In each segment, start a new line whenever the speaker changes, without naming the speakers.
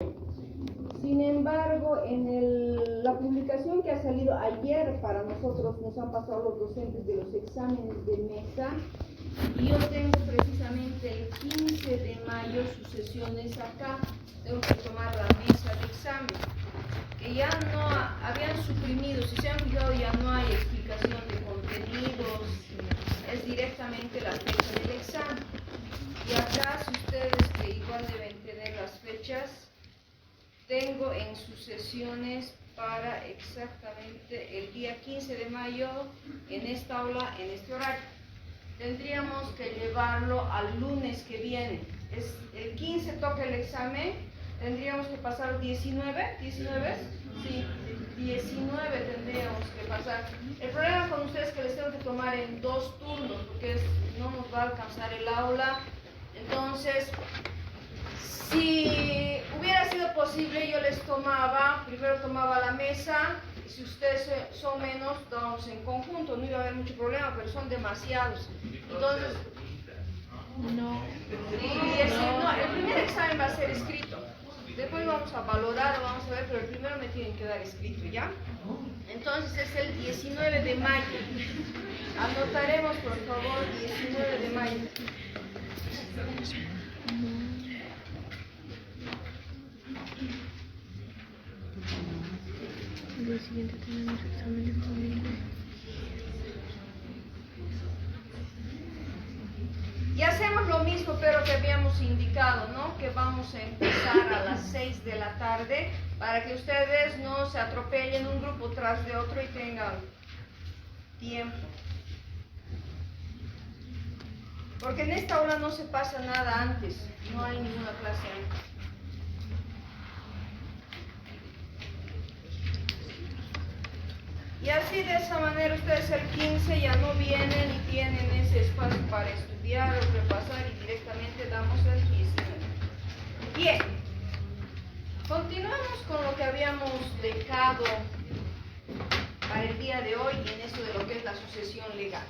Sin embargo, en la publicación que ha salido ayer para nosotros, nos han pasado los docentes de los exámenes de mesa, y yo tengo precisamente el 15 de mayo sus sesiones acá. Tengo que tomar la mesa de examen, que ya no habían suprimido. Si se han fijado, ya no hay explicación de contenidos, es directamente la fecha del examen. Y acá, si ustedes que igual deben tener las fechas, tengo en sus sesiones para exactamente el día 15 de mayo en esta aula, en este horario. Tendríamos que llevarlo al lunes que viene. El 15 toca el examen, tendríamos que pasar 19, sí, 19 tendríamos que pasar. El problema con ustedes es que les tengo que tomar en 2 turnos, porque no nos va a alcanzar el aula. Entonces, si hubiera sido posible, yo les primero tomaba la mesa, y si ustedes son menos, dábamos en conjunto, no iba a haber mucho problema, pero son demasiados. Entonces, no, el primer examen va a ser escrito, después vamos a valorar, vamos a ver, pero el primero me tienen que dar escrito, ¿ya? Entonces es el 19 de mayo, anotaremos por favor 19 de mayo.
El día siguiente tenemos examen de familia.
Y hacemos lo mismo, pero que habíamos indicado, ¿no? Que vamos a empezar a las 6 de la tarde para que ustedes no se atropellen un grupo tras de otro y tengan tiempo. Porque en esta hora no se pasa nada antes, no hay ninguna clase antes. Y así de esa manera ustedes el 15 ya no vienen y tienen ese espacio para estudiar o repasar y directamente damos el 19. Bien, continuamos con lo que habíamos dejado para el día de hoy en eso de lo que es la sucesión legal.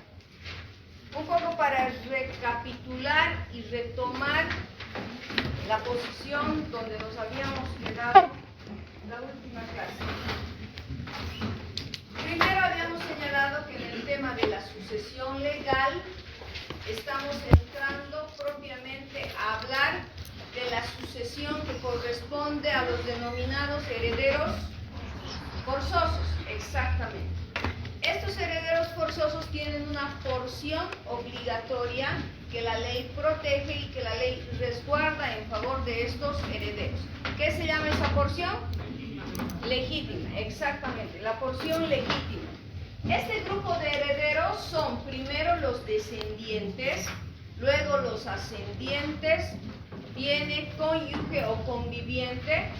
Un poco para recapitular y retomar la posición donde nos habíamos quedado en la última clase. Primero habíamos señalado que en el tema de la sucesión legal estamos entrando propiamente a hablar de la sucesión que corresponde a los denominados herederos forzosos, exactamente. Estos herederos forzosos tienen una porción obligatoria que la ley protege y que la ley resguarda en favor de estos herederos. ¿Qué se llama esa porción? Legítima, exactamente, la porción legítima. Este grupo de herederos son primero los descendientes, luego los ascendientes, viene cónyuge o conviviente,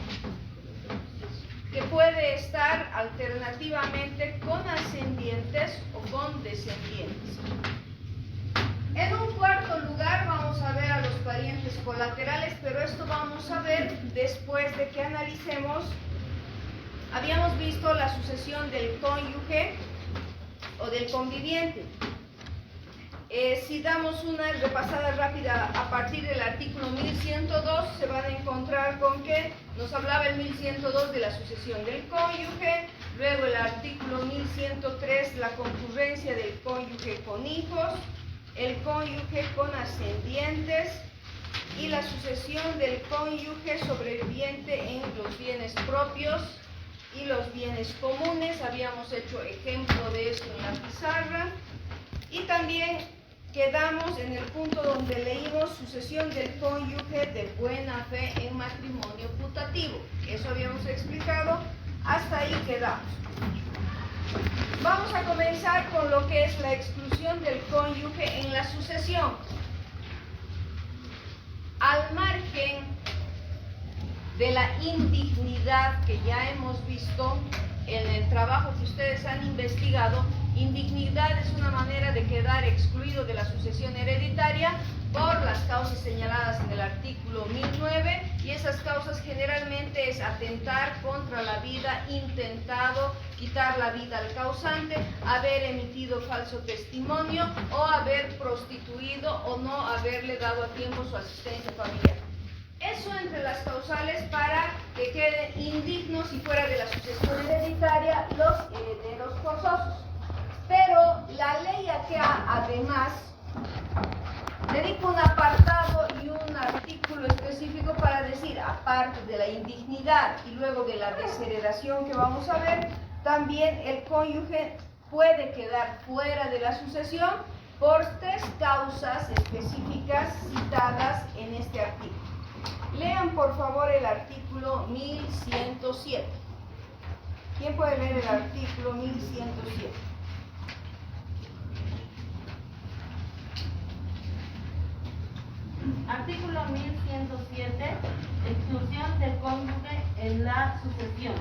que puede estar alternativamente con ascendientes o con descendientes. En un cuarto lugar vamos a ver a los parientes colaterales, pero esto vamos a ver después de que analicemos. Habíamos visto la sucesión del cónyuge o del conviviente. Si damos una repasada rápida a partir del artículo 1102, se van a encontrar con que nos hablaba el 1102 de la sucesión del cónyuge, luego el artículo 1103, la concurrencia del cónyuge con hijos, el cónyuge con ascendientes y la sucesión del cónyuge sobreviviente en los bienes propios y los bienes comunes. Habíamos hecho ejemplo de esto en la pizarra. Y también quedamos en el punto donde leímos sucesión del cónyuge de buena fe en matrimonio putativo. Eso habíamos explicado, hasta ahí quedamos. Vamos a comenzar con lo que es la exclusión del cónyuge en la sucesión. Al margen de la indignidad que ya hemos visto en el trabajo que ustedes han investigado, indignidad es una manera de quedar excluido de la sucesión hereditaria por las causas señaladas en el artículo 1009, y esas causas generalmente es atentar contra la vida, intentado quitar la vida al causante, haber emitido falso testimonio o haber prostituido o no haberle dado a tiempo su asistencia familiar. Eso entre las causales para que queden indignos y fuera de la sucesión hereditaria los herederos forzosos. Pero la ley acá además dedica un apartado y un artículo específico para decir, aparte de la indignidad y luego de la desheredación que vamos a ver, también el cónyuge puede quedar fuera de la sucesión por 3 causas específicas citadas en este artículo. Lean por favor el artículo 1107. ¿Quién puede leer el artículo 1107?
Artículo 1107. Exclusión del cónyuge en la sucesión.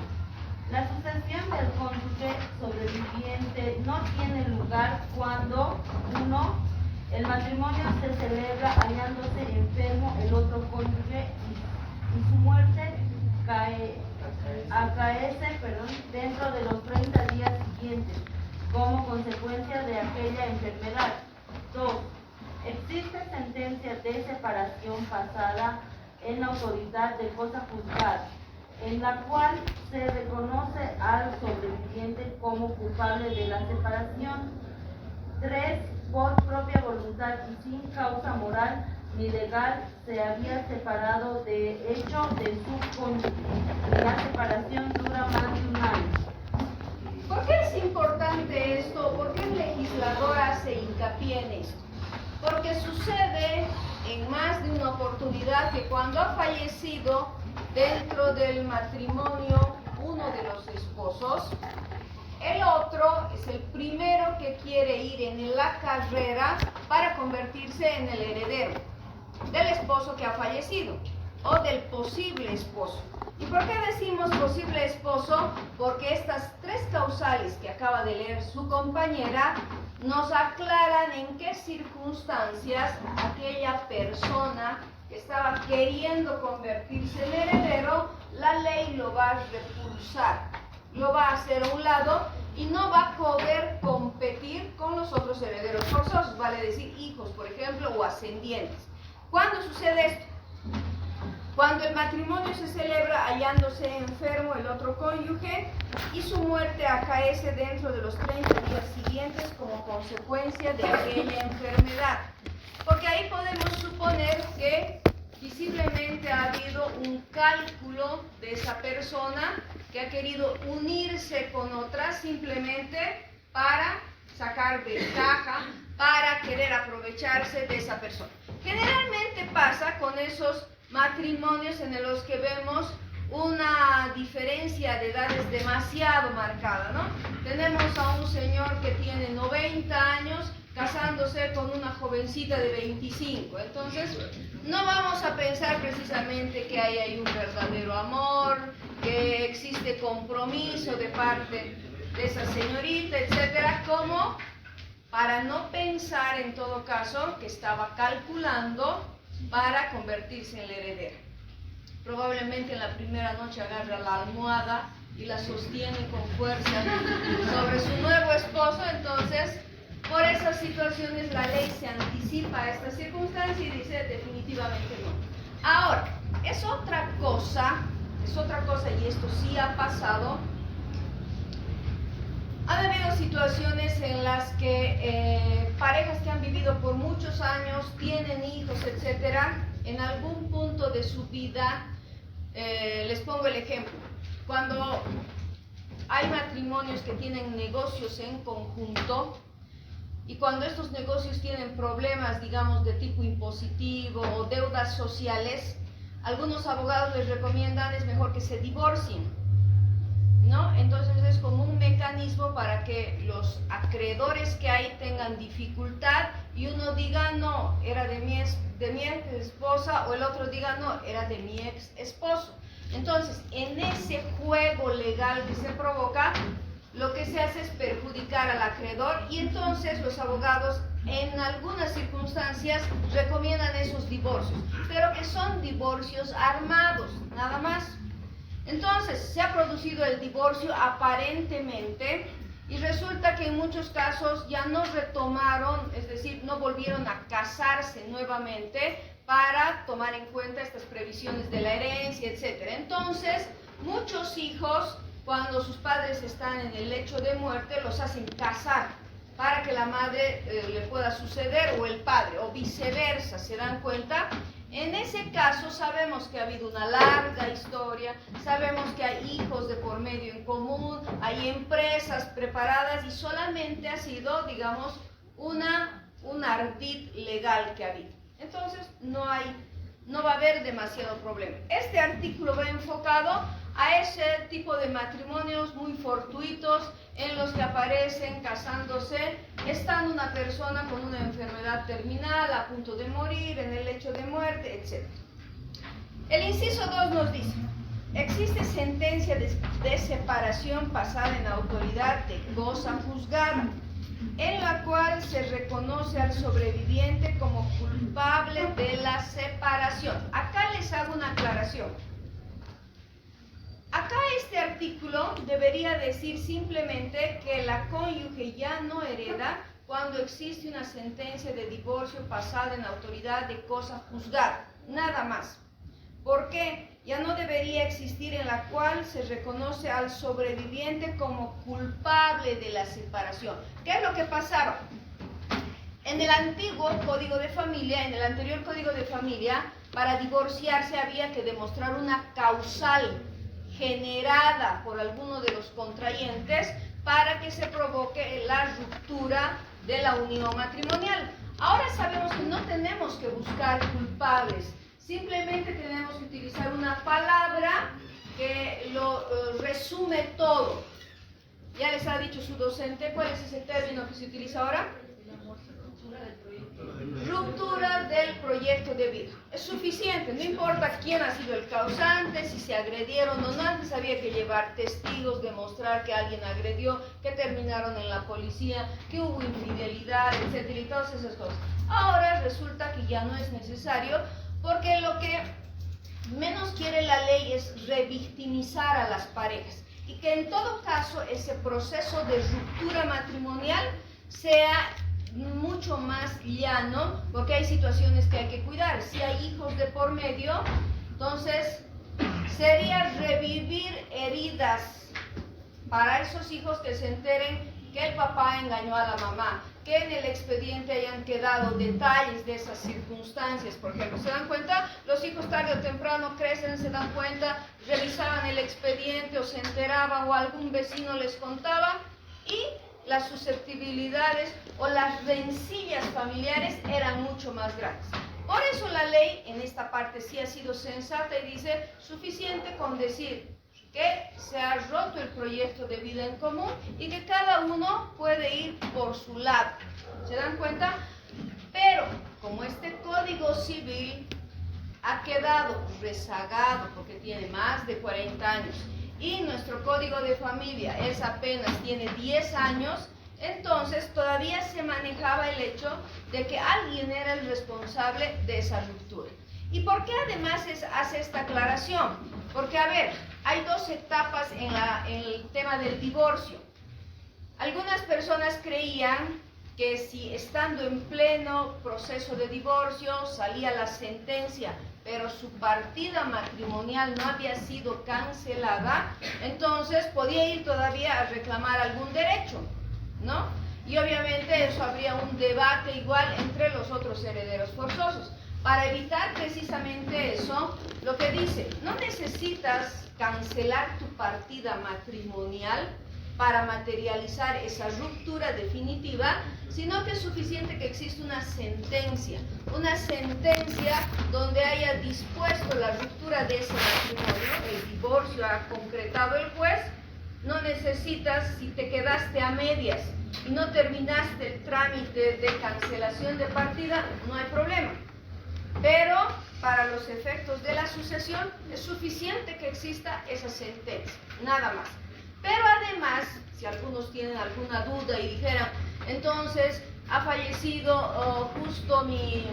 La sucesión del cónyuge sobreviviente no tiene lugar cuando 1. El matrimonio se celebra hallándose enfermo el otro cónyuge y su muerte acaece dentro de los 30 días siguientes como consecuencia de aquella enfermedad. 2. Existe sentencia de separación pasada en la autoridad de cosa juzgada, en la cual se reconoce al sobreviviente como culpable de la separación. 3. Por propia voluntad y sin causa moral ni legal se había separado de hecho de su cónyuge. La separación dura más de 1 año.
¿Por qué es importante esto? ¿Por qué el legislador hace hincapié en esto? Porque sucede en más de una oportunidad que cuando ha fallecido dentro del matrimonio uno de los esposos, el otro es el primero que quiere ir en la carrera para convertirse en el heredero del esposo que ha fallecido o del posible esposo. ¿Y por qué decimos posible esposo? Porque estas 3 causales que acaba de leer su compañera nos aclaran en qué circunstancias aquella persona que estaba queriendo convertirse en heredero, la ley lo va a repulsar, lo va a hacer a un lado y no va a poder competir con los otros herederos forzosos, vale decir hijos, por ejemplo, o ascendientes. ¿Cuándo sucede esto? Cuando el matrimonio se celebra hallándose enfermo el otro cónyuge y su muerte acaece dentro de los 30 días siguientes como consecuencia de aquella enfermedad. Porque ahí podemos suponer que visiblemente ha habido un cálculo de esa persona que ha querido unirse con otra simplemente para sacar ventaja, para querer aprovecharse de esa persona. Generalmente pasa con esos matrimonios en los que vemos una diferencia de edades demasiado marcada, ¿no? Tenemos a un señor que tiene 90 años casándose con una jovencita de 25. Entonces, no vamos a pensar precisamente que ahí hay un verdadero amor, que existe compromiso de parte de esa señorita, etcétera, como para no pensar en todo caso que estaba calculando para convertirse en el heredero. Probablemente en la primera noche agarra la almohada y la sostiene con fuerza sobre su nuevo esposo. Entonces, por esas situaciones la ley se anticipa a esta circunstancia y dice definitivamente no. Ahora, es otra cosa y esto sí ha pasado. Ha habido situaciones en las que parejas que han vivido por muchos años, tienen hijos, etcétera, en algún punto de su vida, les pongo el ejemplo, cuando hay matrimonios que tienen negocios en conjunto y cuando estos negocios tienen problemas, digamos, de tipo impositivo o deudas sociales, algunos abogados les recomiendan es mejor que se divorcien, ¿no? Entonces es como un mecanismo para que los acreedores que hay tengan dificultad y uno diga no, era de mi ex esposa, o el otro diga no, era de mi ex esposo. Entonces, en ese juego legal que se provoca, lo que se hace es perjudicar al acreedor y entonces los abogados en algunas circunstancias recomiendan esos divorcios, pero que son divorcios armados, nada más. Entonces, se ha producido el divorcio aparentemente y resulta que en muchos casos ya no retomaron, es decir, no volvieron a casarse nuevamente para tomar en cuenta estas previsiones de la herencia, etc. Entonces, muchos hijos, cuando sus padres están en el lecho de muerte, los hacen casar para que la madre le pueda suceder, o el padre, o viceversa, ¿se dan cuenta? En ese caso sabemos que ha habido una larga historia, sabemos que hay hijos de por medio en común, hay empresas preparadas y solamente ha sido, digamos, un ardid legal que ha habido. Entonces no va a haber demasiado problema. Este artículo va enfocado a ese tipo de matrimonios muy fortuitos en los que aparecen casándose, estando una persona con una enfermedad terminal, a punto de morir, en el lecho de muerte, etc. El inciso 2 nos dice: existe sentencia de separación pasada en autoridad de cosa juzgada, en la cual se reconoce al sobreviviente como culpable de la separación. Acá les hago una aclaración. Acá este artículo debería decir simplemente que la cónyuge ya no hereda cuando existe una sentencia de divorcio pasada en autoridad de cosa juzgada, nada más. ¿Por qué? Ya no debería existir en la cual se reconoce al sobreviviente como culpable de la separación. ¿Qué es lo que pasaba? En el antiguo Código de Familia, en el anterior Código de Familia, para divorciarse había que demostrar una causal generada por alguno de los contrayentes para que se provoque la ruptura de la unión matrimonial. Ahora sabemos que no tenemos que buscar culpables, simplemente tenemos que utilizar una palabra que lo resume todo. Ya les ha dicho su docente, ¿cuál es ese término que se utiliza ahora? Ruptura del proyecto de vida. Es suficiente, no importa quién ha sido el causante, si se agredieron o no. Antes había que llevar testigos, demostrar que alguien agredió, que terminaron en la policía, que hubo infidelidad, etcétera, y todas esas cosas. Ahora resulta que ya no es necesario, porque lo que menos quiere la ley es revictimizar a las parejas, y que en todo caso ese proceso de ruptura matrimonial sea mucho más llano, porque hay situaciones que hay que cuidar. Si hay hijos de por medio, entonces sería revivir heridas para esos hijos que se enteren que el papá engañó a la mamá, que en el expediente hayan quedado detalles de esas circunstancias. Por ejemplo, ¿se dan cuenta? Los hijos tarde o temprano crecen, se dan cuenta, revisaban el expediente o se enteraban o algún vecino les contaba, y las susceptibilidades o las rencillas familiares eran mucho más grandes. Por eso la ley en esta parte sí ha sido sensata y dice: suficiente con decir que se ha roto el proyecto de vida en común y que cada uno puede ir por su lado. ¿Se dan cuenta? Pero como este Código Civil ha quedado rezagado porque tiene más de 40 años y nuestro Código de Familia apenas tiene 10 años, entonces todavía se manejaba el hecho de que alguien era el responsable de esa ruptura. ¿Y por qué además hace esta aclaración? Porque, a ver, hay dos etapas en el tema del divorcio. Algunas personas creían que si estando en pleno proceso de divorcio salía la sentencia, pero su partida matrimonial no había sido cancelada, entonces podía ir todavía a reclamar algún derecho, ¿no? Y obviamente eso habría un debate igual entre los otros herederos forzosos. Para evitar precisamente eso, lo que dice: no necesitas cancelar tu partida matrimonial para materializar esa ruptura definitiva, sino que es suficiente que exista una sentencia donde haya dispuesto la ruptura de ese matrimonio, el divorcio ha concretado el juez. No necesitas, si te quedaste a medias y no terminaste el trámite de cancelación de partida, no hay problema. Pero para los efectos de la sucesión es suficiente que exista esa sentencia, nada más. Pero además, si algunos tienen alguna duda y dijeran: entonces ha fallecido justo mi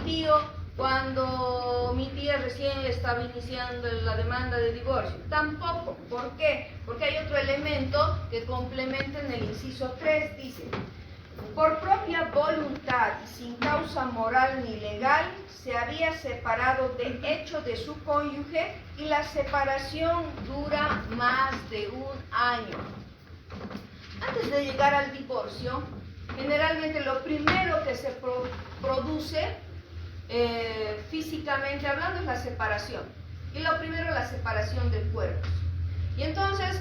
tío cuando mi tía recién le estaba iniciando la demanda de divorcio. Tampoco. ¿Por qué? Porque hay otro elemento que complementa en el inciso 3, dice: por propia voluntad y sin causa moral ni legal, se había separado de hecho de su cónyuge y la separación dura más de un año. Antes de llegar al divorcio, generalmente lo primero que se produce físicamente hablando es la separación. Y lo primero es la separación de cuerpos. Y entonces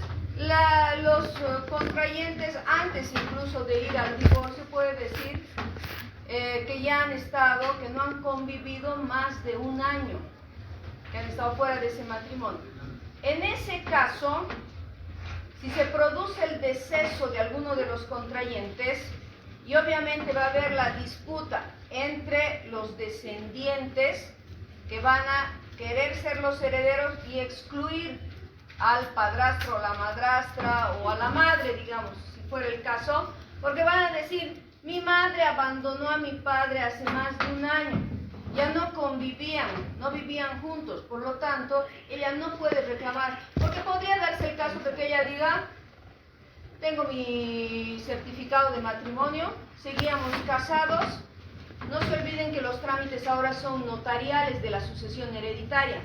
los contrayentes, antes incluso de ir al divorcio, puede decir que ya han estado, que no han convivido más de un año, que han estado fuera de ese matrimonio. En ese caso, si se produce el deceso de alguno de los contrayentes, y obviamente va a haber la disputa entre los descendientes que van a querer ser los herederos y excluir al padrastro o la madrastra o a la madre, digamos, si fuera el caso, porque van a decir, mi madre abandonó a mi padre hace más de un año, ya no convivían, no vivían juntos, por lo tanto, ella no puede reclamar, porque podría darse el caso de que ella diga, tengo mi certificado de matrimonio, seguíamos casados, no se olviden que los trámites ahora son notariales de la sucesión hereditaria,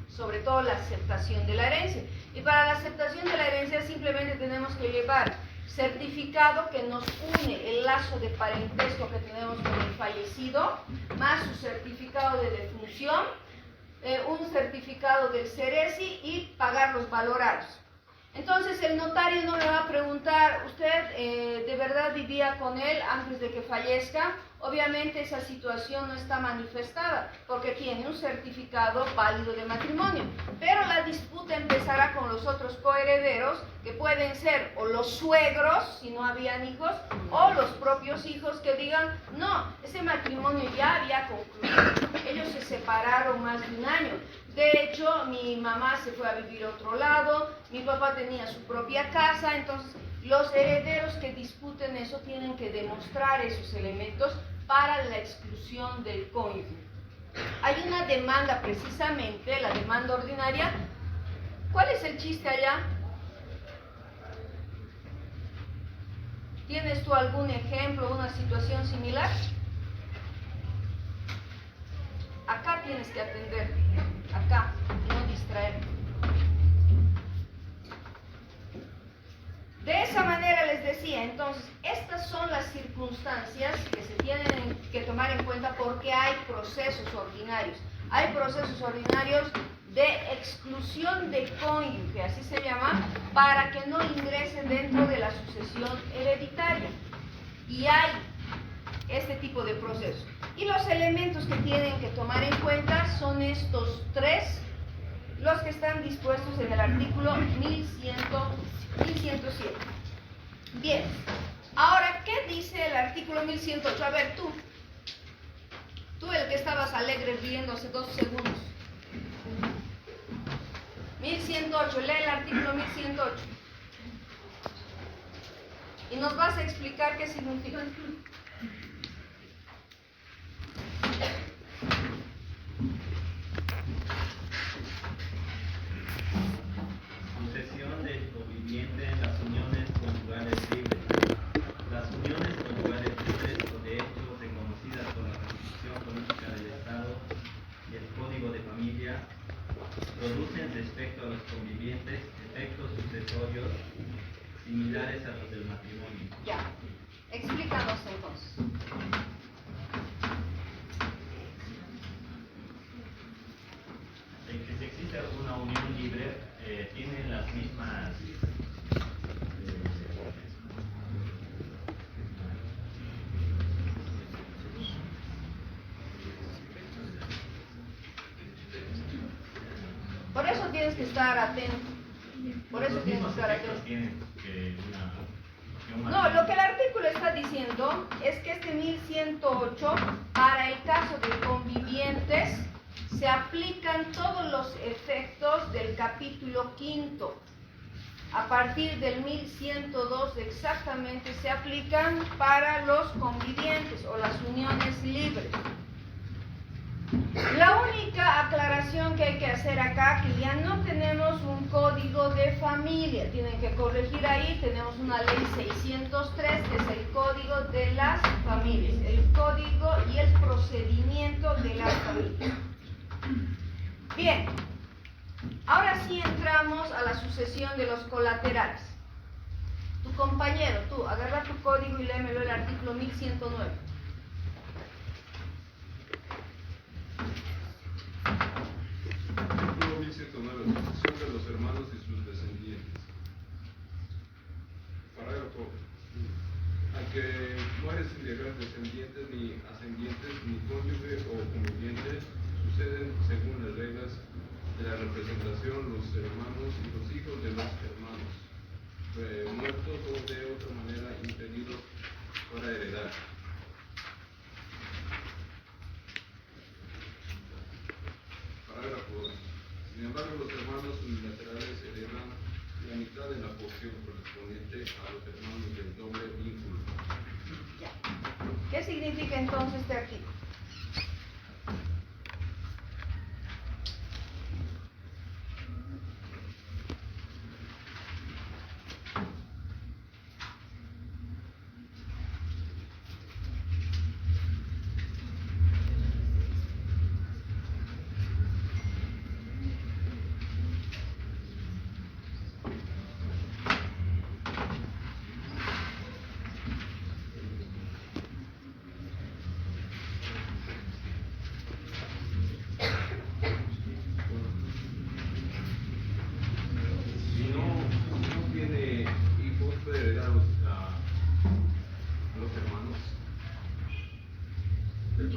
sobre todo la aceptación de la herencia. Y para la aceptación de la herencia simplemente tenemos que llevar certificado que nos une el lazo de parentesco que tenemos con el fallecido, más su certificado de defunción, un certificado del Ceresi y pagar los valorados. Entonces el notario no le va a preguntar, ¿usted de verdad vivía con él antes de que fallezca? Obviamente esa situación no está manifestada porque tiene un certificado válido de matrimonio. Pero la disputa empezará con los otros coherederos, que pueden ser o los suegros, si no habían hijos, o los propios hijos que digan, no, ese matrimonio ya había concluido. Ellos se separaron más de un año. De hecho, mi mamá se fue a vivir a otro lado, mi papá tenía su propia casa, entonces los herederos que disputen eso tienen que demostrar esos elementos para la exclusión del cónyuge. Hay una demanda precisamente, la demanda ordinaria. ¿Cuál es el chiste allá? ¿Tienes tú algún ejemplo, una situación similar? Acá tienes que atender, acá, no distraerte. De esa manera les decía, entonces, estas son las circunstancias que se tienen que tomar en cuenta porque hay procesos ordinarios. Hay procesos ordinarios de exclusión de cónyuge, así se llama, para que no ingrese dentro de la sucesión hereditaria. Y hay este tipo de procesos. Y los elementos que tienen que tomar en cuenta son estos tres, los que están dispuestos en el artículo 1107. Bien, ahora, ¿qué dice el artículo 1108? A ver, tú el que estabas alegre riendo hace 2 segundos. 1108, lee el artículo 1108. Y nos vas a explicar qué significa.
Sucesión del conviviente en las uniones conyugales libres. Las uniones conyugales libres o de hecho reconocidas por la Constitución Política del Estado y el Código de Familia producen respecto a los convivientes efectos sucesorios similares a los del matrimonio.
Ya, explícanos entonces.
El que se exista una unión libre tiene las mismas
Por eso tienes que estar atento. Por eso
los
tienes que
mismos
estar
efectos
atento.
tienen que un
No,
matrimonio.
lo que el artículo está diciendo es que este 1108, para el caso de convivientes, se aplican todos los efectos del capítulo 5. A partir del 1102 exactamente se aplican para los convivientes o las uniones libres. La única aclaración que hay que hacer acá, que ya no tenemos un código de familia. Tienen que corregir ahí, tenemos una ley 603 que es el Código de las Familias, el código y el procedimiento de las familias. Bien, ahora sí entramos a la sucesión de los colaterales. Tu compañero, tú, agarra tu código y léemelo, el artículo 1109.
Artículo 1109. Sucesión de los hermanos y sus descendientes. Parágrafo. Al que muere sin dejar descendientes, ni ascendientes, ni cónyuge o conviviente, suceden según las reglas de la representación los hermanos y los hijos de los hermanos, muertos o de otra manera impedidos para heredar. Parágrafo 2. Sin embargo, los hermanos unilaterales heredan la mitad de la porción correspondiente a los hermanos del doble vínculo.
Ya. ¿Qué significa entonces este artículo?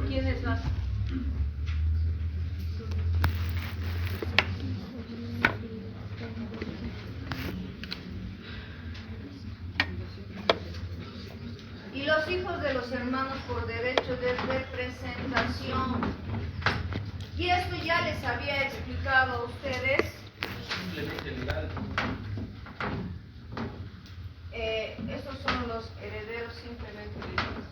¿Quiénes más? Y los hijos de los hermanos por derecho de representación. Y esto ya les había explicado a ustedes.
Simplemente legal.
Estos son los herederos simplemente legales.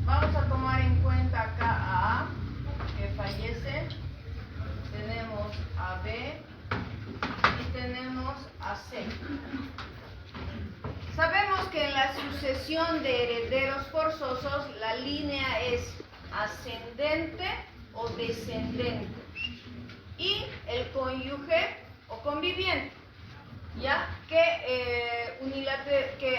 Vamos a tomar en cuenta acá a A, que fallece, tenemos a B y tenemos a C. Sabemos que en la sucesión de herederos forzosos la línea es ascendente o descendente y el cónyuge o conviviente, ¿ya? Que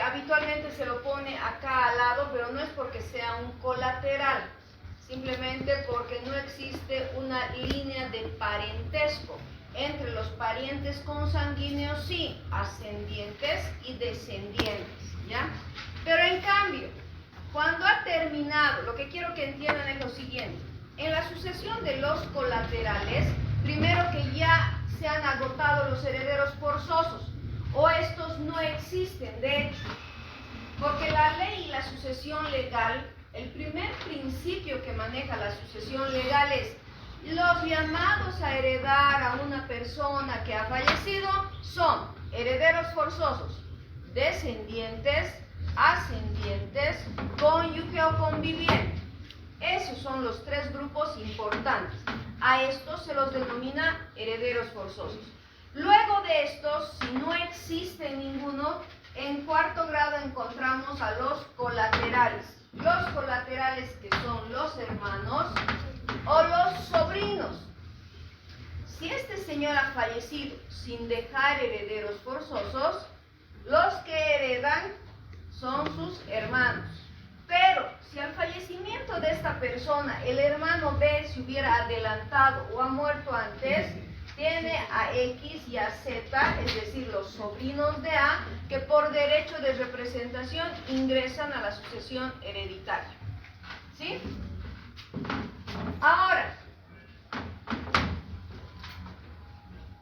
habitualmente se lo pone acá al lado, pero no es porque sea un colateral, simplemente porque no existe una línea de parentesco entre los parientes consanguíneos, sí, ascendientes y descendientes, ¿ya? Pero en cambio, cuando ha terminado, lo que quiero que entiendan es lo siguiente: en la sucesión de los colaterales, primero que ya se han agotado los herederos forzosos, o estos no existen, de hecho, porque la ley y la sucesión legal, el primer principio que maneja la sucesión legal es: los llamados a heredar a una persona que ha fallecido son herederos forzosos, descendientes, ascendientes, cónyuge o conviviente. Esos son los tres grupos importantes. A estos se los denomina herederos forzosos. Luego de estos, si no existe ninguno, en cuarto grado encontramos a los colaterales. Los colaterales, que son los hermanos o los sobrinos. Si este señor ha fallecido sin dejar herederos forzosos, los que heredan son sus hermanos. Pero si al fallecimiento de esta persona el hermano B se hubiera adelantado o ha muerto antes, tiene a X y a Z, es decir, los sobrinos de A, que por derecho de representación ingresan a la sucesión hereditaria. ¿Sí? Ahora,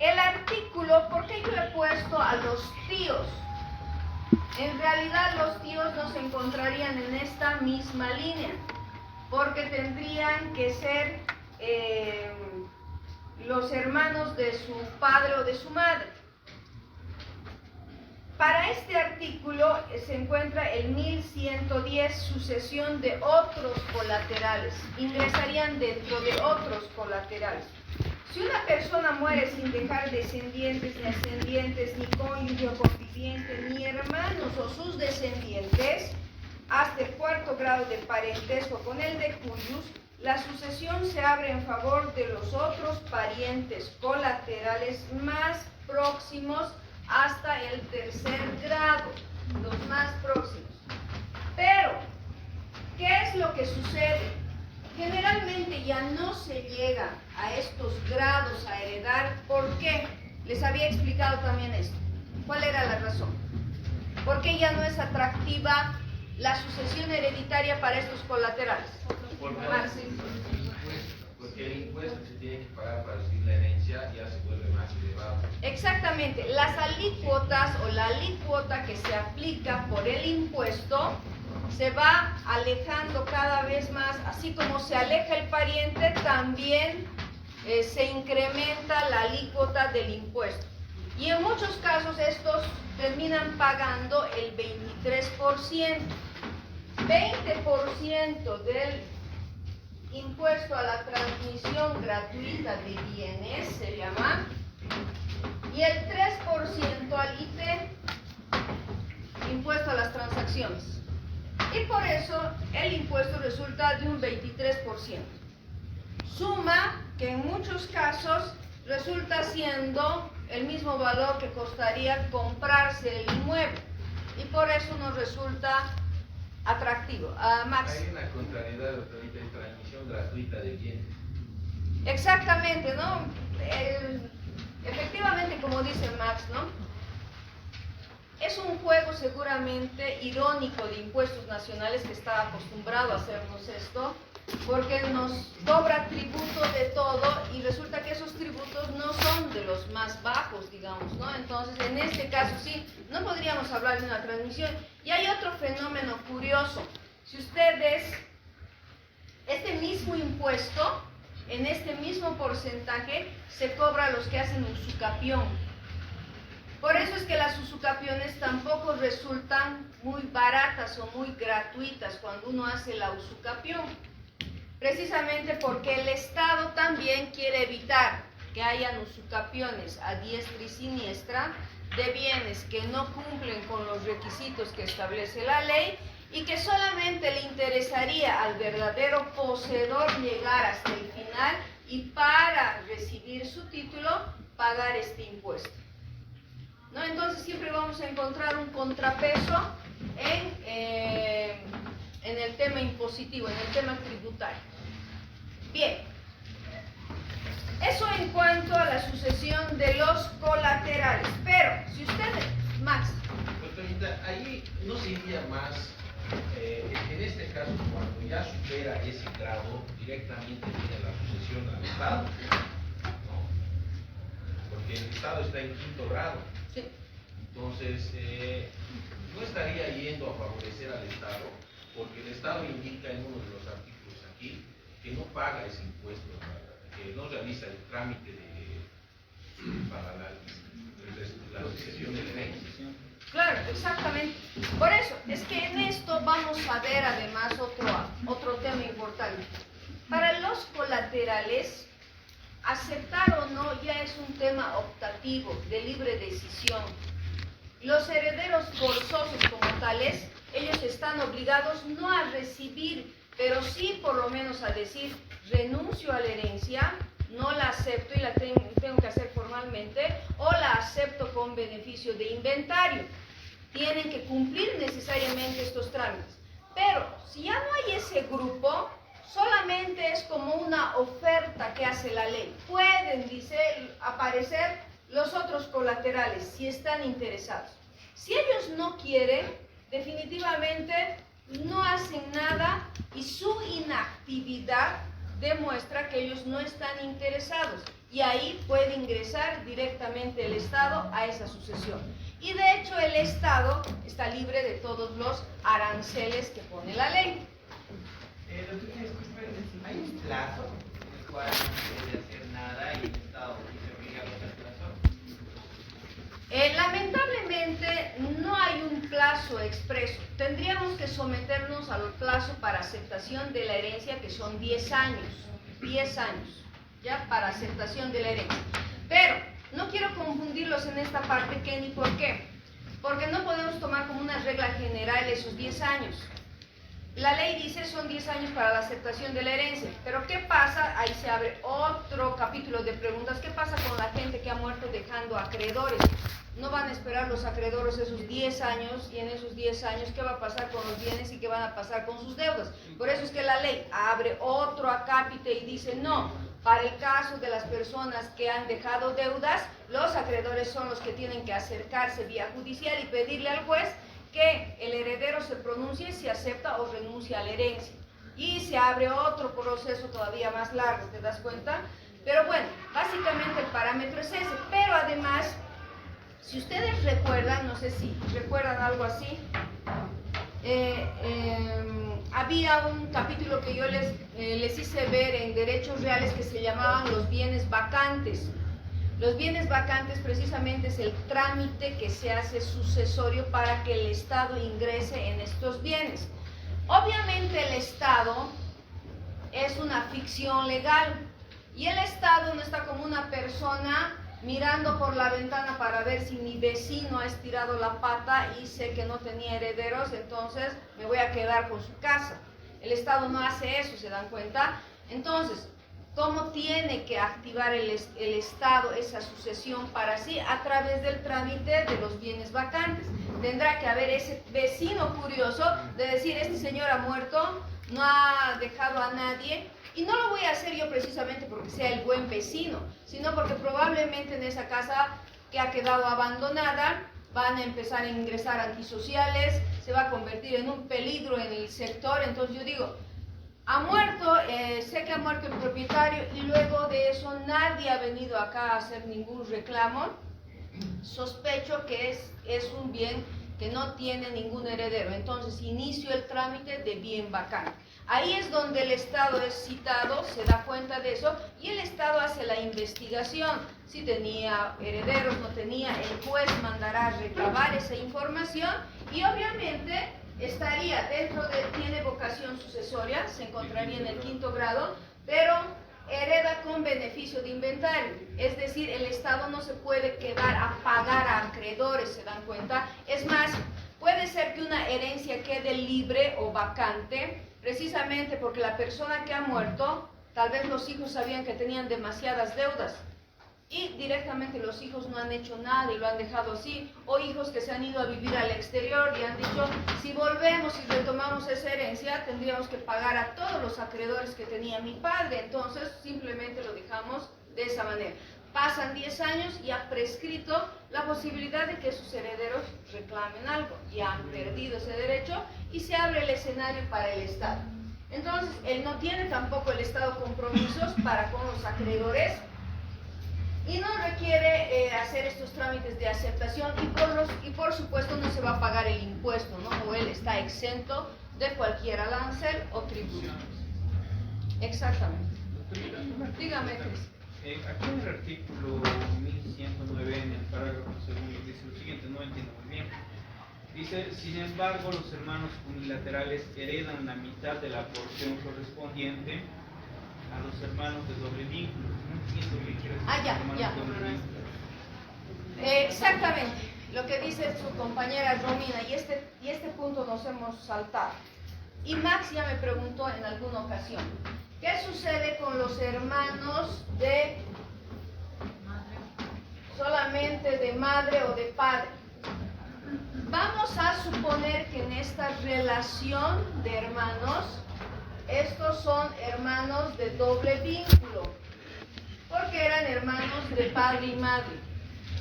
el artículo, ¿por qué yo he puesto a los tíos? En realidad los tíos no se encontrarían en esta misma línea, porque tendrían que ser los hermanos de su padre o de su madre. Para este artículo se encuentra el 1110, sucesión de otros colaterales. Ingresarían dentro de otros colaterales. Si una persona muere sin dejar descendientes, ni ascendientes, ni cónyuge o conviviente, ni hermanos o sus descendientes, hasta el cuarto grado de parentesco con el de cuyos, la sucesión se abre en favor de los otros parientes colaterales más próximos hasta el tercer grado, los más próximos. Pero, ¿qué es lo que sucede? Generalmente ya no se llega a estos grados a heredar. ¿Por qué? Les había explicado también esto. ¿Cuál era la razón? Porque ya no es atractiva la sucesión hereditaria para estos colaterales.
Porque el impuesto que se tiene que pagar para recibir la herencia ya se vuelve más elevado.
Exactamente, las alícuotas o la alícuota que se aplica por el impuesto se va alejando cada vez más, así como se aleja el pariente, también se incrementa la alícuota del impuesto. Y en muchos casos estos terminan pagando el 23%. 20% del impuesto a la transmisión gratuita de bienes se llama, y el 3% al ITE, impuesto a las transacciones. Y por eso el impuesto resulta de un 23%. Suma que en muchos casos resulta siendo el mismo valor que costaría comprarse el inmueble, y por eso nos resulta atractivo. Max.
Hay una contrariedad, doctorita, en transmisión gratuita de bienes.
Exactamente, ¿no? Efectivamente, como dice Max, ¿no? Es un juego seguramente irónico de impuestos nacionales que está acostumbrado a hacernos esto, porque nos cobra tributo de todo y resulta que esos tributos no son de los más bajos, digamos, ¿no? Entonces, en este caso sí, no podríamos hablar de una transmisión. Y hay otro fenómeno curioso. Si ustedes, este mismo impuesto, en este mismo porcentaje, se cobra a los que hacen usucapión. Por eso es que las usucapiones tampoco resultan muy baratas o muy gratuitas cuando uno hace la usucapión. Precisamente porque el Estado también quiere evitar que hayan usucapiones a diestra y siniestra de bienes que no cumplen con los requisitos que establece la ley y que solamente le interesaría al verdadero poseedor llegar hasta el final y para recibir su título pagar este impuesto, ¿no? Entonces siempre vamos a encontrar un contrapeso en el tema impositivo, en el tema tributario. Bien, eso en cuanto a la sucesión de los colaterales. Pero, si ustedes, Max.
Doctorita, ahí no sería más, en este caso, cuando ya supera ese grado, directamente viene la sucesión al Estado, ¿no? Porque el Estado está en quinto grado.
Sí.
Entonces, no estaría yendo a favorecer al Estado, porque el Estado indica en uno de los artículos aquí que no paga ese impuesto, que no realiza el trámite para la sucesión de la herencia.
Claro, exactamente. Por eso, es que en esto vamos a ver además otro tema importante. Para los colaterales, aceptar o no ya es un tema optativo, de libre decisión. Los herederos forzosos como tales, ellos están obligados no a recibir, pero sí por lo menos a decir, renuncio a la herencia, no la acepto y la tengo que hacer formalmente, o la acepto con beneficio de inventario. Tienen que cumplir necesariamente estos trámites. Pero si ya no hay ese grupo, solamente es como una oferta que hace la ley. Pueden, dice, aparecer los otros colaterales si están interesados. Si ellos no quieren, definitivamente no hacen nada y su inactividad demuestra que ellos no están interesados y ahí puede ingresar directamente el Estado a esa sucesión. Y de hecho el Estado está libre de todos los aranceles que pone la ley.
¿Hay un plazo en el cual no se debe hacer nada y el Estado se obliga a hacer plazo?
Lamentablemente no hay un plazo expreso. Tendríamos que someternos al plazo para aceptación de la herencia, que son 10 años. 10 años. ya, para aceptación de la herencia. Pero no quiero confundirlos en esta parte, Kenny, ¿por qué? Porque no podemos tomar como una regla general esos 10 años. La ley dice son 10 años para la aceptación de la herencia, pero ¿qué pasa? Ahí se abre otro capítulo de preguntas. ¿Qué pasa con la gente que ha muerto dejando acreedores? No van a esperar los acreedores esos 10 años, y en esos 10 años, ¿qué va a pasar con los bienes y qué van a pasar con sus deudas? Por eso es que la ley abre otro acápite y dice, no, para el caso de las personas que han dejado deudas, los acreedores son los que tienen que acercarse vía judicial y pedirle al juez que el heredero se pronuncie si acepta o renuncia a la herencia. Y se abre otro proceso todavía más largo, ¿te das cuenta? Pero bueno, básicamente el parámetro es ese. Pero además, si ustedes recuerdan, no sé si recuerdan algo así, había un capítulo que yo les hice ver en Derechos Reales que se llamaban los bienes vacantes. Los bienes vacantes precisamente es el trámite que se hace sucesorio para que el Estado ingrese en estos bienes. Obviamente el Estado es una ficción legal y el Estado no está como una persona mirando por la ventana para ver si mi vecino ha estirado la pata y sé que no tenía herederos, entonces me voy a quedar con su casa. El Estado no hace eso, ¿se dan cuenta? Entonces, ¿cómo tiene que activar el Estado esa sucesión para sí? A través del trámite de los bienes vacantes. Tendrá que haber ese vecino curioso de decir, este señor ha muerto, no ha dejado a nadie, y no lo voy a hacer yo precisamente porque sea el buen vecino, sino porque probablemente en esa casa que ha quedado abandonada van a empezar a ingresar antisociales, se va a convertir en un peligro en el sector. Entonces yo digo, ha muerto, sé que ha muerto el propietario y luego de eso nadie ha venido acá a hacer ningún reclamo. Sospecho que es un bien que no tiene ningún heredero, entonces inicio el trámite de bien vacante. Ahí es donde el Estado es citado, se da cuenta de eso y el Estado hace la investigación. Si tenía herederos, no tenía, el juez mandará a recabar esa información y obviamente estaría dentro de, tiene vocación sucesoria, se encontraría en el 5º grado, pero hereda con beneficio de inventario. Es decir, el Estado no se puede quedar a pagar a acreedores, ¿se dan cuenta? Es más, puede ser que una herencia quede libre o vacante, precisamente porque la persona que ha muerto, tal vez los hijos sabían que tenían demasiadas deudas y directamente los hijos no han hecho nada y lo han dejado así, o hijos que se han ido a vivir al exterior y han dicho, si volvemos y retomamos esa herencia, tendríamos que pagar a todos los acreedores que tenía mi padre, entonces simplemente lo dejamos de esa manera. Pasan 10 años y ha prescrito la posibilidad de que sus herederos reclamen algo, ya han perdido ese derecho y se abre el escenario para el Estado. Entonces, él no tiene tampoco el Estado compromisos para con los acreedores y no requiere hacer estos trámites de aceptación y por supuesto no se va a pagar el impuesto, ¿no? O él está exento de cualquier arancel o tributo. Exactamente. Dígame, Cris.
Aquí en el artículo 1109, en el parágrafo segundo, dice lo siguiente, no entiendo muy bien. Dice, sin embargo, los hermanos unilaterales heredan la mitad de la porción correspondiente a los hermanos de doble vínculo. No entiendo qué quiere decir hermanos de doble vínculo.
Exactamente, lo que dice su compañera Romina, y este punto nos hemos saltado. Y Max ya me preguntó en alguna ocasión, ¿qué sucede con los hermanos de solamente de madre o de padre? Vamos a suponer que en esta relación de hermanos, estos son hermanos de doble vínculo, porque eran hermanos de padre y madre.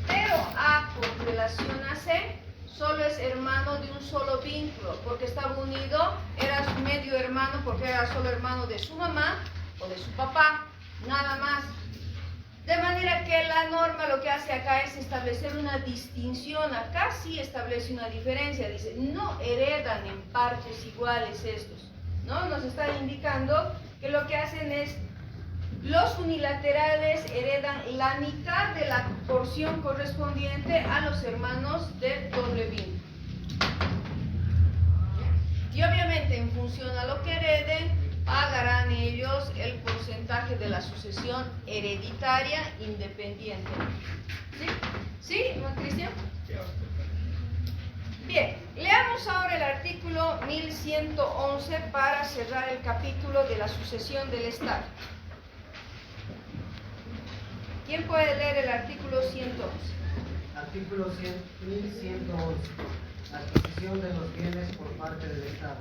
Pero A con relación a C solo es hermano de un solo vínculo, porque estaba unido, era su medio hermano porque era solo hermano de su mamá o de su papá, nada más. De manera que la norma lo que hace acá es establecer una distinción, acá sí establece una diferencia, dice, no heredan en partes iguales estos, ¿no? Nos está indicando que lo que hacen es, los unilaterales heredan la mitad de la porción correspondiente a los hermanos de doble vínculo. Y obviamente en función a lo que hereden, pagarán ellos el porcentaje de la sucesión hereditaria independiente. ¿Sí? ¿Sí, Cristian? Bien, leamos ahora el artículo 1111 para cerrar el capítulo de la sucesión del Estado. ¿Quién puede leer el artículo 111?
Artículo 1111. Adquisición de los bienes por parte del Estado.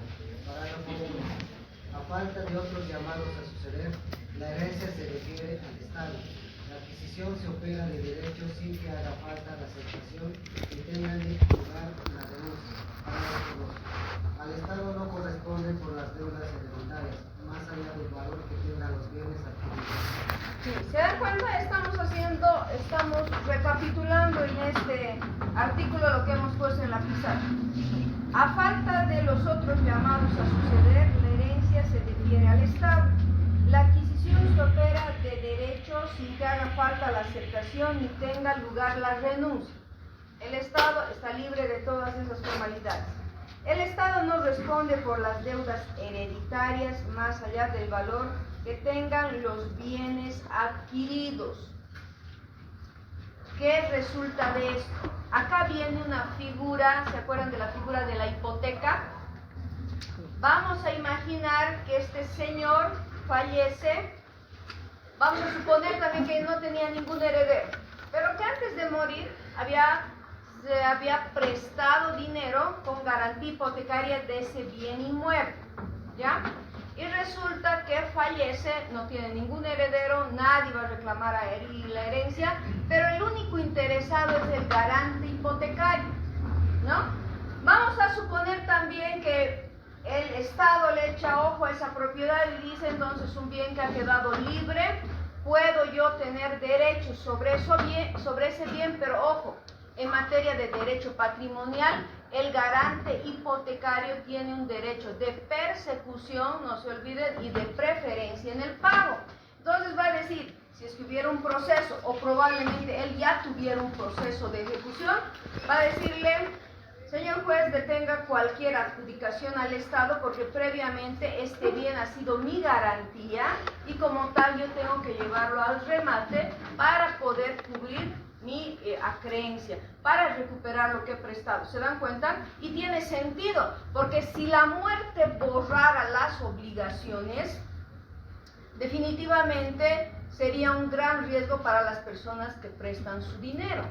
Parágrafo 1. A falta de otros llamados a suceder, la herencia se refiere al Estado. La adquisición se opera de derecho sin que haga falta la aceptación y tenga lugar la denuncia. Parágrafo 2. Al Estado no corresponden por las deudas hereditarias, más allá del valor que tengan los bienes adquiridos.
Sí, ¿se dan cuenta? Estamos recapitulando en este artículo lo que hemos puesto en la pizarra. A falta de los otros llamados a suceder, la herencia se refiere al Estado. La adquisición se opera de derecho sin que haga falta la aceptación ni tenga lugar la renuncia. El Estado está libre de todas esas formalidades. El Estado no responde por las deudas hereditarias más allá del valor que tengan los bienes adquiridos. ¿Qué resulta de esto? Acá viene una figura, ¿se acuerdan de la figura de la hipoteca? Vamos a imaginar que este señor fallece. Vamos a suponer también que no tenía ningún heredero, pero que antes de morir se había prestado dinero con garantía hipotecaria de ese bien inmueble, ¿ya? Y resulta que fallece, no tiene ningún heredero, nadie va a reclamar la herencia, pero el único interesado es el garante hipotecario, ¿no? Vamos a suponer también que el Estado le echa ojo a esa propiedad y dice, entonces, un bien que ha quedado libre, puedo yo tener derechos sobre ese bien, pero ojo, en materia de derecho patrimonial, el garante hipotecario tiene un derecho de persecución, no se olviden, y de preferencia en el pago. Entonces va a decir, si es que hubiera un proceso, o probablemente él ya tuviera un proceso de ejecución, va a decirle, señor juez, detenga cualquier adjudicación al Estado porque previamente este bien ha sido mi garantía y como tal yo tengo que llevarlo al remate para poder cubrir mi acreencia, para recuperar lo que he prestado. ¿Se dan cuenta? Y tiene sentido, porque si la muerte borrara las obligaciones, definitivamente sería un gran riesgo para las personas que prestan su dinero,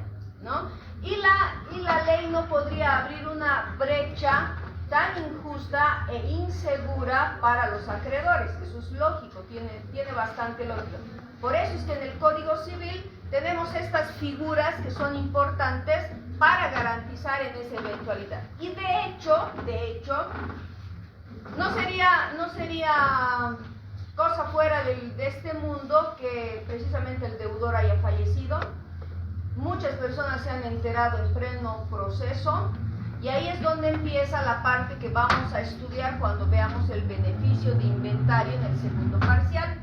¿no? Y la ley no podría abrir una brecha tan injusta e insegura para los acreedores. Eso es lógico, tiene bastante lógica. Por eso es que en el Código Civil tenemos estas figuras que son importantes para garantizar en esa eventualidad. Y de hecho, no sería cosa fuera de este mundo que precisamente el deudor haya fallecido. Muchas personas se han enterado en pleno proceso y ahí es donde empieza la parte que vamos a estudiar cuando veamos el beneficio de inventario en el segundo parcial.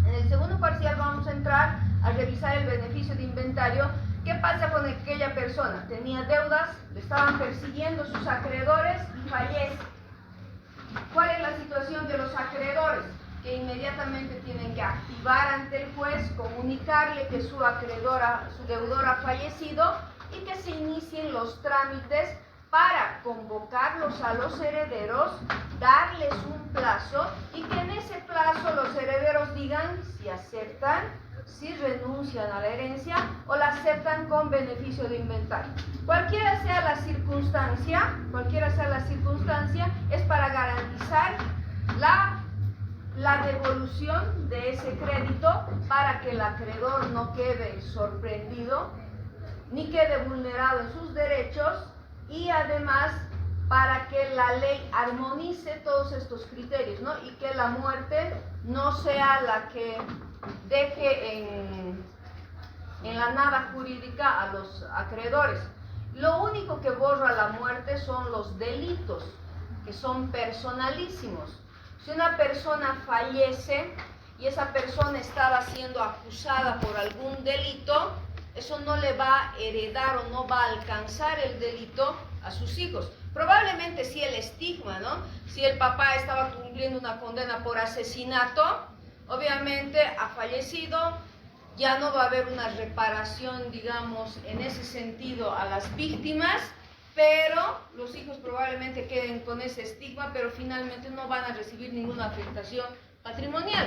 En el segundo parcial vamos a entrar a revisar el beneficio de inventario. ¿Qué pasa con aquella persona? Tenía deudas, le estaban persiguiendo sus acreedores y fallece. ¿Cuál es la situación de los acreedores? Que inmediatamente tienen que activar ante el juez, comunicarle que su deudor ha fallecido y que se inicien los trámites para convocarlos a los herederos, darles un plazo y que en ese plazo los herederos digan si aceptan, si renuncian a la herencia o la aceptan con beneficio de inventario. Cualquiera sea la circunstancia, es para garantizar la devolución de ese crédito para que el acreedor no quede sorprendido ni quede vulnerado en sus derechos y además para que la ley armonice todos estos criterios, ¿no? Y que la muerte no sea la que deje en la nada jurídica a los acreedores. Lo único que borra la muerte son los delitos, que son personalísimos. Si una persona fallece y esa persona estaba siendo acusada por algún delito, eso no le va a heredar o no va a alcanzar el delito a sus hijos. Probablemente sí el estigma, ¿no? Si el papá estaba cumpliendo una condena por asesinato, obviamente ha fallecido, ya no va a haber una reparación, digamos, en ese sentido a las víctimas, pero los hijos probablemente queden con ese estigma, pero finalmente no van a recibir ninguna afectación patrimonial.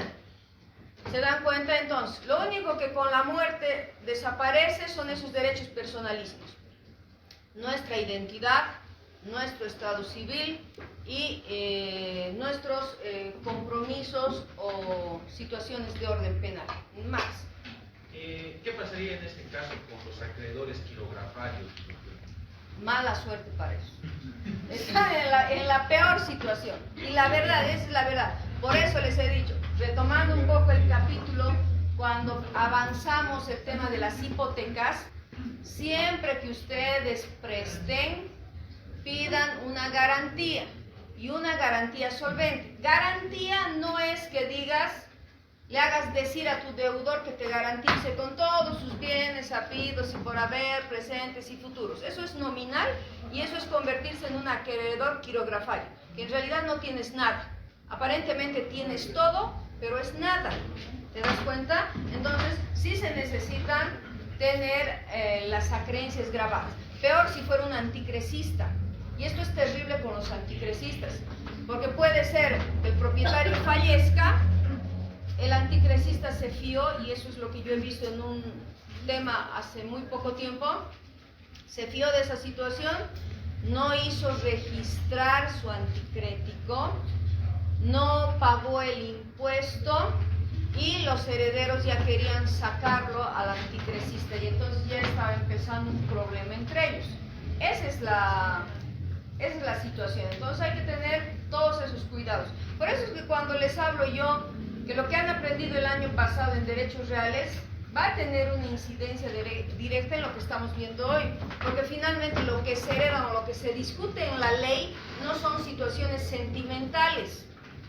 ¿Se dan cuenta? Entonces, lo único que con la muerte desaparece son esos derechos personalísimos. Nuestra identidad, nuestro estado civil y nuestros compromisos o situaciones de orden penal. Más.
¿Qué pasaría en este caso con los acreedores quirografarios?
Mala suerte para eso. Están en la peor situación. Y la verdad, esa es la verdad. Por eso les he dicho, retomando un poco el capítulo, cuando avanzamos el tema de las hipotecas, siempre que ustedes presten, pidan una garantía y una garantía solvente. Garantía no es que digas, le hagas decir a tu deudor que te garantice con todos sus bienes, habidos y por haber, presentes y futuros. Eso es nominal y eso es convertirse en un acreedor quirografario, que en realidad no tienes nada. Aparentemente tienes todo, pero es nada. ¿Te das cuenta? Entonces, sí se necesitan tener las acreencias grabadas. Peor si fuera un anticrecista. Y esto es terrible con los anticrecistas, porque puede ser que el propietario fallezca, el anticrecista se fió, y eso es lo que yo he visto en un tema hace muy poco tiempo, se fió de esa situación, no hizo registrar su anticrético, no pagó el impuesto y los herederos ya querían sacarlo al anticrecista y entonces ya estaba empezando un problema entre ellos. Esa es la situación. Entonces hay que tener todos esos cuidados. Por eso es que cuando les hablo yo que lo que han aprendido el año pasado en derechos reales va a tener una incidencia directa en lo que estamos viendo hoy, porque finalmente lo que se hereda o lo que se discute en la ley no son situaciones sentimentales.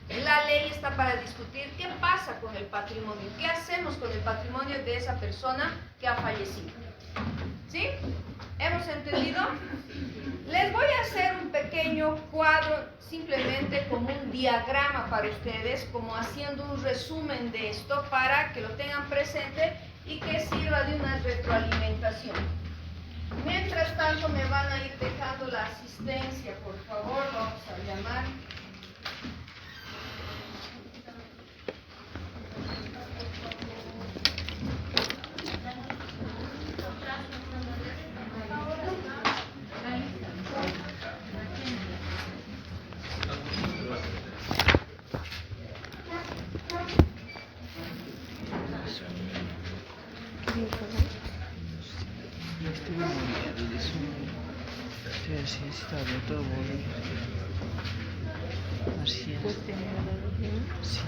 La ley está para discutir qué pasa con el patrimonio, qué hacemos con el patrimonio de esa persona que ha fallecido. ¿Sí? ¿Hemos entendido? Les voy a hacer un pequeño cuadro, simplemente como un diagrama para ustedes, como haciendo un resumen de esto para que lo tengan presente y que sirva de una retroalimentación. Mientras tanto me van a ir dejando la asistencia, por favor, vamos a llamar.
Así es. Sí.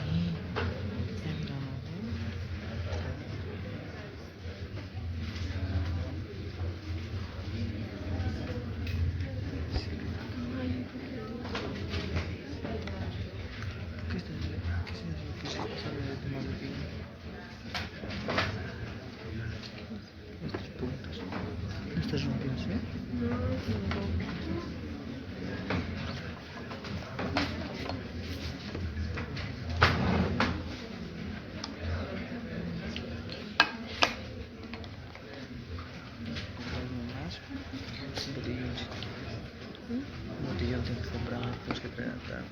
Botellón tengo que comprar, tenemos que traer agua.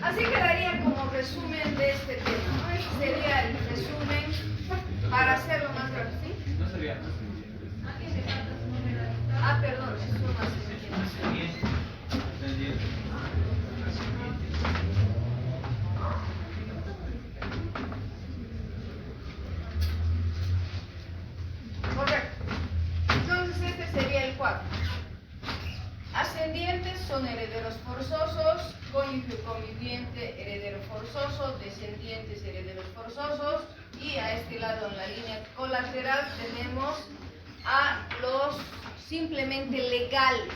Así quedaría como
resumen de este tema, ¿no? Este sería el resumen para hacerlo más rápido, ¿sí?
No sería.
Ah, perdón, es un más. Correcto. Entonces este sería el 4. Ascendientes son herederos forzosos, cónyuge conviviente, heredero forzoso, descendientes, herederos forzosos, y a este lado en la línea colateral tenemos a los simplemente legales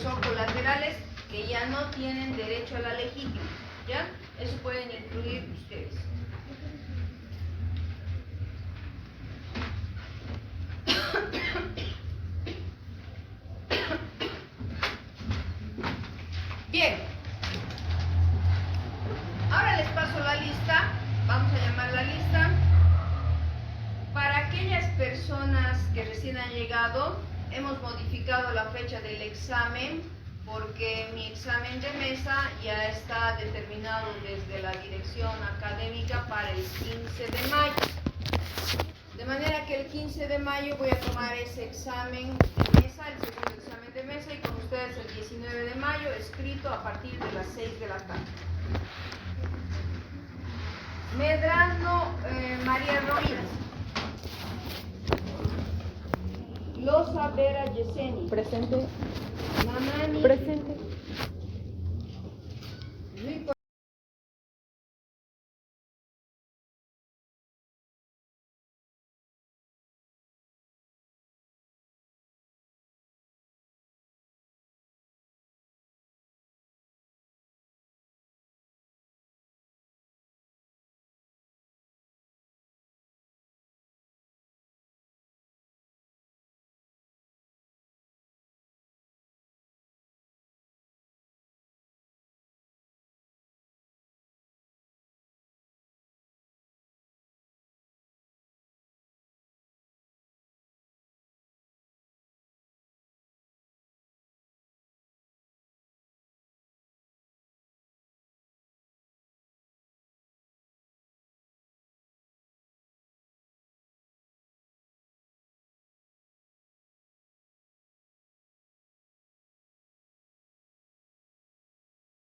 o colaterales que ya no tienen derecho a la legítima, ¿ya? Eso pueden incluir ustedes. Bien, ahora les paso la lista, vamos a llamar la lista. Para aquellas personas que recién han llegado, hemos modificado la fecha del examen porque mi examen de mesa ya está determinado desde la dirección académica para el 15 de mayo. De manera que el 15 de mayo voy a tomar ese examen de mesa, el segundo examen de mesa, y con ustedes el 19 de mayo, escrito a partir de las 6 de la tarde. Medrano María Romina. Loza Vera Yeseni.
Presente.
Mamani.
Presente.